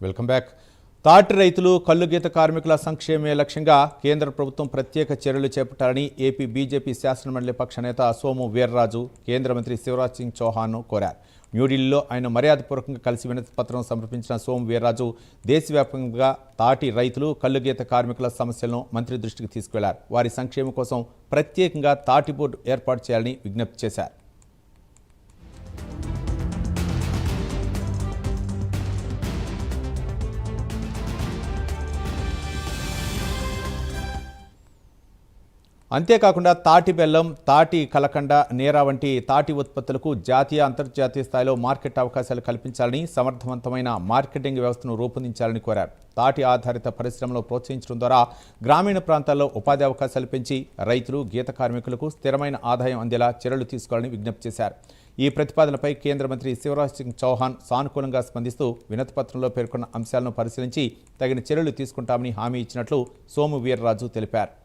Welcome back. తాటి రైతులు, కల్లు గీత కార్మికుల సంక్షేమే లక్ష్యంగా కేంద్ర ప్రభుత్వం ప్రత్యేక చర్యలు చేపట్టాలని ఏపీ బీజేపీ శాసనమండలి పక్ష నేత సోము వీర్రాజు కేంద్ర మంత్రి శివరాజ్ సింగ్ చౌహాన్ను కోరారు. న్యూఢిల్లీలో ఆయన మర్యాదపూర్వకంగా కలిసి వినతి పత్రం సమర్పించిన సోము వీర్రాజు దేశవ్యాప్తంగా తాటి రైతులు, కల్లు గీత కార్మికుల సమస్యలను మంత్రి దృష్టికి తీసుకువెళ్లారు. వారి సంక్షేమం కోసం ప్రత్యేకంగా తాటి బోర్డు ఏర్పాటు చేయాలని విజ్ఞప్తి చేశారు. అంతేకాకుండా తాటి బెల్లం, తాటి కలకండ, నేర వంటి తాటి ఉత్పత్తులకు జాతీయ, అంతర్జాతీయ స్థాయిలో మార్కెట్ అవకాశాలు కల్పించాలని, సమర్థవంతమైన మార్కెటింగ్ వ్యవస్థను రూపొందించాలని కోరారు. తాటి ఆధారిత పరిశ్రమలో ప్రోత్సహించడం ద్వారా గ్రామీణ ప్రాంతాల్లో ఉపాధి అవకాశాలు పెంచి రైతులు, గీత కార్మికులకు స్థిరమైన ఆదాయం అందేలా చర్యలు తీసుకోవాలని విజ్ఞప్తి చేశారు. ఈ ప్రతిపాదనపై కేంద్ర మంత్రి శివరాజ్ సింగ్ చౌహాన్ సానుకూలంగా స్పందిస్తూ వినతిపత్రంలో పేర్కొన్న అంశాలను పరిశీలించి తగిన చర్యలు తీసుకుంటామని హామీ ఇచ్చినట్లు సోము వీర్రాజు తెలిపారు.